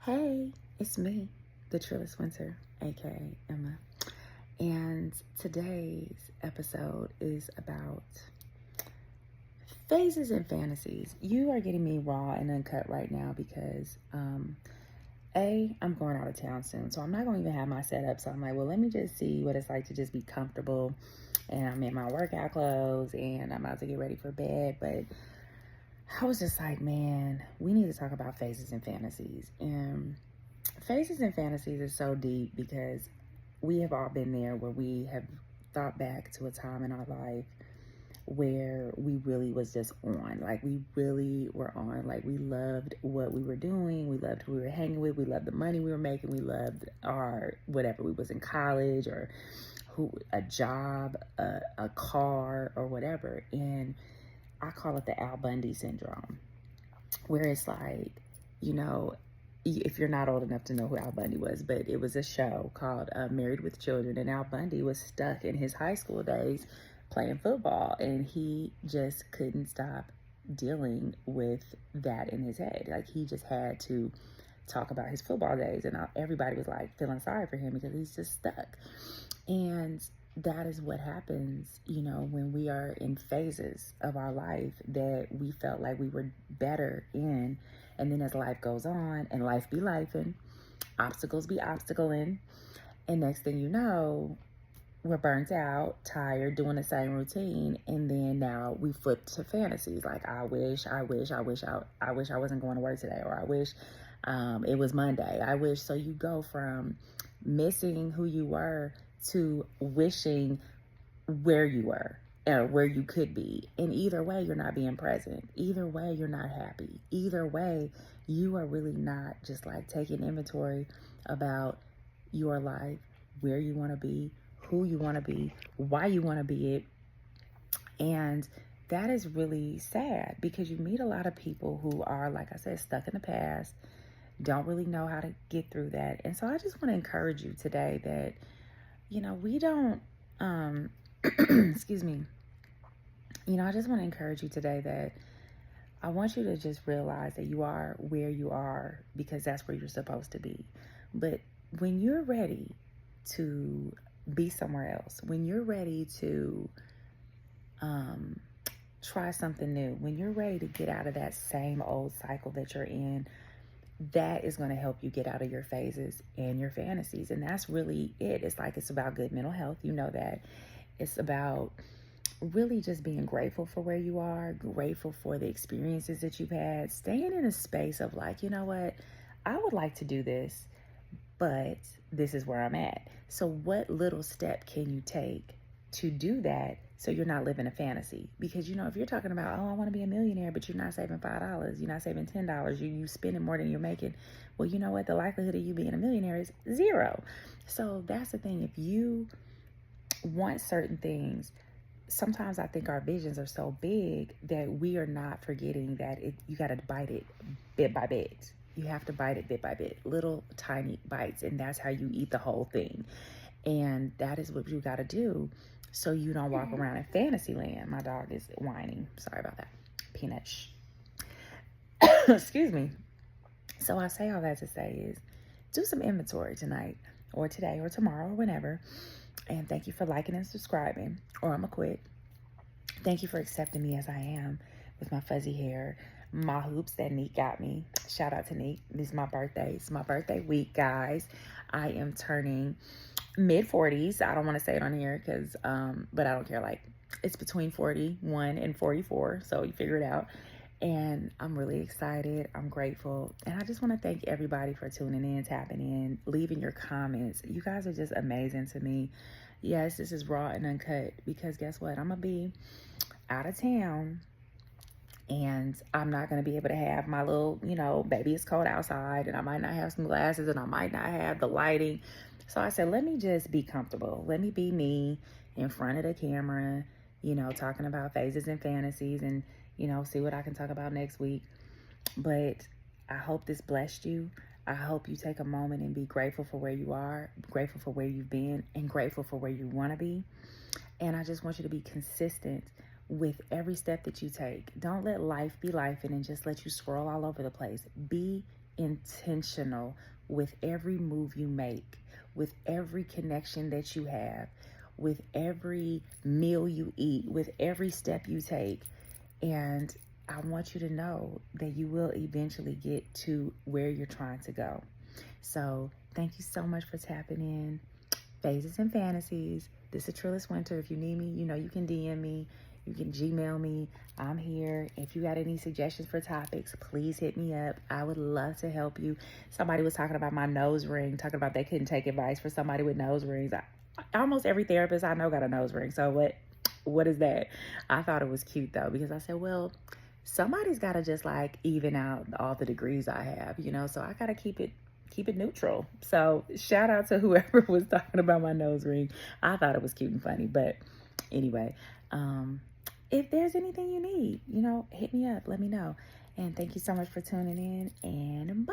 Hey, it's me, the Trillis Winter, aka Emma. And today's episode is about phases and fantasies. You are getting me raw and uncut right now because I'm going out of town soon. So I'm not going to even have my setup. So I'm like, well, let me just see what it's like to just be comfortable. And I'm in my workout clothes and I'm about to get ready for bed. But I was just like, man, we need to talk about phases and fantasies. And phases and fantasies is so deep because we have all been there where we have thought back to a time in our life where we really was just on. Like we really were on. Like we loved what we were doing. We loved who we were hanging with. We loved the money we were making. We loved our whatever we was in college or a job, a car or whatever. And I call it the Al Bundy syndrome, where it's like, you know, if you're not old enough to know who Al Bundy was, but it was a show called Married with Children, and Al Bundy was stuck in his high school days playing football, and he just couldn't stop dealing with that in his head. Like he just had to talk about his football days, and everybody was like feeling sorry for him because he's just stuck. And that is what happens, when we are in phases of our life that we felt like we were better in. And then as life goes on and life be lifing, obstacles be obstacling. And next thing you know, we're burnt out, tired, doing the same routine. And then now we flip to fantasies. Like, I wish I wasn't going to work today. Or I wish it was Monday. I wish. So you go from missing who you were to wishing where you were or where you could be. And either way, you're not being present. Either way, you're not happy. Either way, you are really not just like taking inventory about your life, where you want to be, who you want to be, why you want to be it. And that is really sad because you meet a lot of people who are, like I said, stuck in the past, don't really know how to get through that. And so I just want to encourage you today that, we don't, excuse me, I just want to encourage you today that I want you to just realize that you are where you are because that's where you're supposed to be. But when you're ready to be somewhere else, when you're ready to try something new, when you're ready to get out of that same old cycle that you're in, that is going to help you get out of your phases and your fantasies. And that's really it. It's about good mental health. You know that. It's about really just being grateful for where you are, grateful for the experiences that you've had, staying in a space of like, you know what, I would like to do this, but this is where I'm at. So what little step can you take to do that so you're not living a fantasy? Because, if you're talking about, oh, I want to be a millionaire, but you're not saving $5, you're not saving $10, you spending more than you're making. Well, you know what? The likelihood of you being a millionaire is 0. So that's the thing. If you want certain things, sometimes I think our visions are so big that we are not forgetting that you got to bite it bit by bit. You have to bite it bit by bit, little tiny bites, and that's how you eat the whole thing. And that is what you got to do so you don't walk around in fantasy land. My dog is whining. Sorry about that. Peanut. Shh. Excuse me. So I say all that to say is do some inventory tonight or today or tomorrow or whenever. And thank you for liking and subscribing, or I'm going to quit. Thank you for accepting me as I am with my fuzzy hair, my hoops that Neek got me. Shout out to Neek. This is my birthday. It's my birthday week, guys. I am turning mid-40s. I don't want to say it on here because, but I don't care. Like, it's between 41 and 44, so you figure it out. And I'm really excited. I'm grateful. And I just want to thank everybody for tuning in, tapping in, leaving your comments. You guys are just amazing to me. Yes, this is raw and uncut because guess what? I'm going to be out of town and I'm not going to be able to have my little, baby, it's cold outside and I might not have some glasses and I might not have the lighting. So I said, let me just be comfortable. Let me be me in front of the camera, talking about phases and fantasies and, see what I can talk about next week. But I hope this blessed you. I hope you take a moment and be grateful for where you are, grateful for where you've been, and grateful for where you want to be. And I just want you to be consistent with every step that you take. Don't let life be life and just let you swirl all over the place. Be intentional with every move you make, with every connection that you have, with every meal you eat, with every step you take. And I want you to know that you will eventually get to where you're trying to go. So thank you so much for tapping in. Phases and Fantasies. This is Trillis Winter. If you need me, you know you can DM me. You can Gmail me. I'm here. If you got any suggestions for topics, please hit me up. I would love to help you. Somebody was talking about my nose ring, talking about they couldn't take advice for somebody with nose rings. Almost every therapist I know got a nose ring. So what is that? I thought it was cute though, because I said, well, somebody's got to just like even out all the degrees I have, you know, so I got to keep it neutral. So shout out to whoever was talking about my nose ring. I thought it was cute and funny. But anyway, if there's anything you need, you know, hit me up, let me know. And thank you so much for tuning in, and